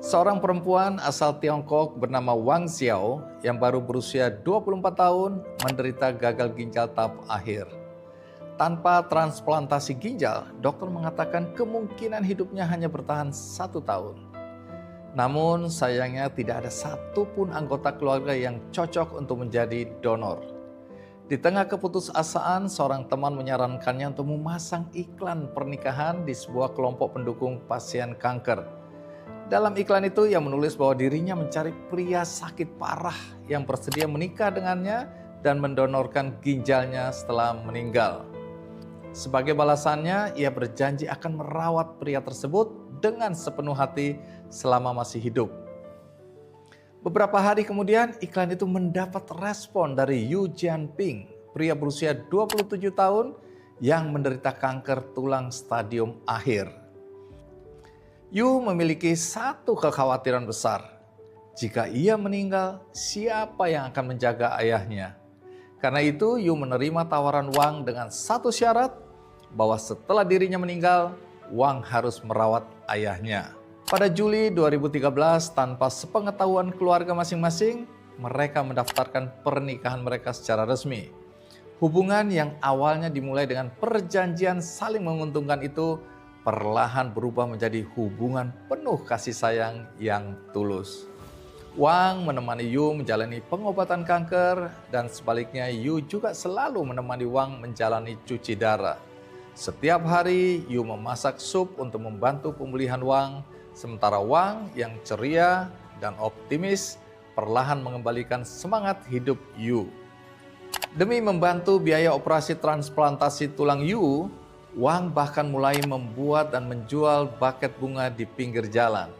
Seorang perempuan asal Tiongkok bernama Wang Xiao yang baru berusia 24 tahun menderita gagal ginjal tahap akhir. Tanpa transplantasi ginjal, dokter mengatakan kemungkinan hidupnya hanya bertahan 1 tahun. Namun sayangnya tidak ada satupun anggota keluarga yang cocok untuk menjadi donor. Di tengah keputusasaan, seorang teman menyarankannya untuk memasang iklan pernikahan di sebuah kelompok pendukung pasien kanker. Dalam iklan itu ia menulis bahwa dirinya mencari pria sakit parah yang bersedia menikah dengannya dan mendonorkan ginjalnya setelah meninggal. Sebagai balasannya, ia berjanji akan merawat pria tersebut dengan sepenuh hati selama masih hidup. Beberapa hari kemudian, iklan itu mendapat respon dari Yu Jianping, pria berusia 27 tahun yang menderita kanker tulang stadium akhir. Yu memiliki satu kekhawatiran besar. Jika ia meninggal, siapa yang akan menjaga ayahnya? Karena itu, Yu menerima tawaran Wang dengan satu syarat, bahwa setelah dirinya meninggal, Wang harus merawat ayahnya. Pada Juli 2013, tanpa sepengetahuan keluarga masing-masing, mereka mendaftarkan pernikahan mereka secara resmi. Hubungan yang awalnya dimulai dengan perjanjian saling menguntungkan itu perlahan berubah menjadi hubungan penuh kasih sayang yang tulus. Wang menemani Yu menjalani pengobatan kanker dan sebaliknya Yu juga selalu menemani Wang menjalani cuci darah. Setiap hari Yu memasak sup untuk membantu pemulihan Wang, sementara Wang yang ceria dan optimis perlahan mengembalikan semangat hidup Yu. Demi membantu biaya operasi transplantasi tulang Yu, Wang bahkan mulai membuat dan menjual buket bunga di pinggir jalan.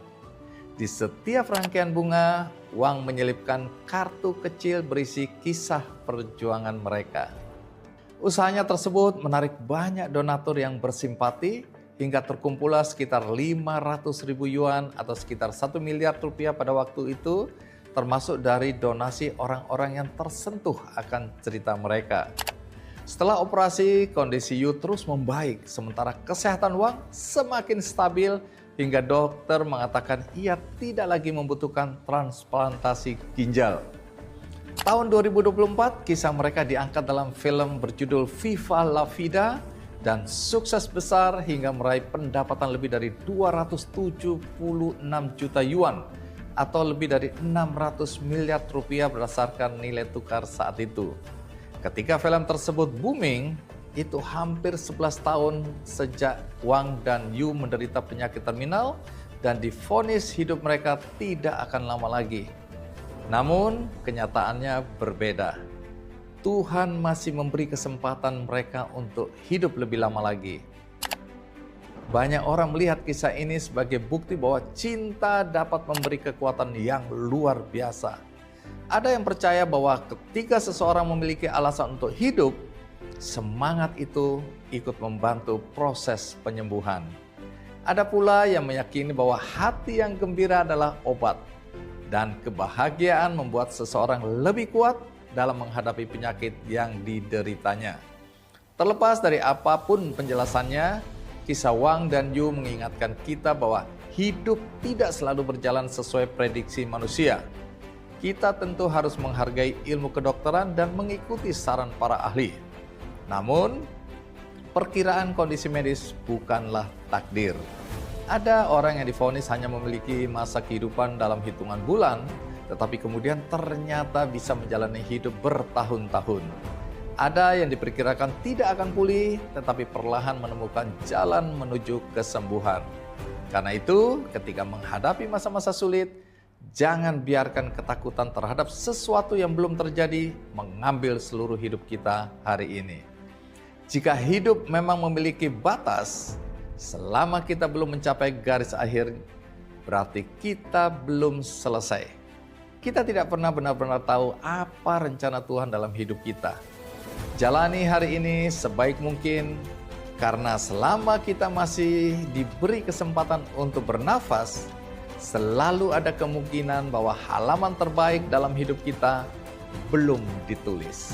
Di setiap rangkaian bunga, Wang menyelipkan kartu kecil berisi kisah perjuangan mereka. Usahanya tersebut menarik banyak donatur yang bersimpati hingga terkumpullah sekitar 500.000 yuan atau sekitar 1 miliar rupiah pada waktu itu, termasuk dari donasi orang-orang yang tersentuh akan cerita mereka. Setelah operasi, kondisi Yu terus membaik, sementara kesehatan Wang semakin stabil hingga dokter mengatakan ia tidak lagi membutuhkan transplantasi ginjal. Tahun 2024, kisah mereka diangkat dalam film berjudul Viva la Vida dan sukses besar hingga meraih pendapatan lebih dari 276 juta yuan atau lebih dari 600 miliar rupiah berdasarkan nilai tukar saat itu. Ketika film tersebut booming, itu hampir 11 tahun sejak Wang dan Yu menderita penyakit terminal dan divonis hidup mereka tidak akan lama lagi. Namun, kenyataannya berbeda. Tuhan masih memberi kesempatan mereka untuk hidup lebih lama lagi. Banyak orang melihat kisah ini sebagai bukti bahwa cinta dapat memberi kekuatan yang luar biasa. Ada yang percaya bahwa ketika seseorang memiliki alasan untuk hidup, semangat itu ikut membantu proses penyembuhan. Ada pula yang meyakini bahwa hati yang gembira adalah obat, dan kebahagiaan membuat seseorang lebih kuat dalam menghadapi penyakit yang dideritanya. Terlepas dari apapun penjelasannya, kisah Wang dan Yu mengingatkan kita bahwa hidup tidak selalu berjalan sesuai prediksi manusia. Kita tentu harus menghargai ilmu kedokteran dan mengikuti saran para ahli. Namun, perkiraan kondisi medis bukanlah takdir. Ada orang yang divonis hanya memiliki masa kehidupan dalam hitungan bulan, tetapi kemudian ternyata bisa menjalani hidup bertahun-tahun. Ada yang diperkirakan tidak akan pulih, tetapi perlahan menemukan jalan menuju kesembuhan. Karena itu, ketika menghadapi masa-masa sulit, jangan biarkan ketakutan terhadap sesuatu yang belum terjadi mengambil seluruh hidup kita hari ini. Jika hidup memang memiliki batas, selama kita belum mencapai garis akhir, berarti kita belum selesai. Kita tidak pernah benar-benar tahu apa rencana Tuhan dalam hidup kita. Jalani hari ini sebaik mungkin, karena selama kita masih diberi kesempatan untuk bernafas, selalu ada kemungkinan bahwa halaman terbaik dalam hidup kita belum ditulis.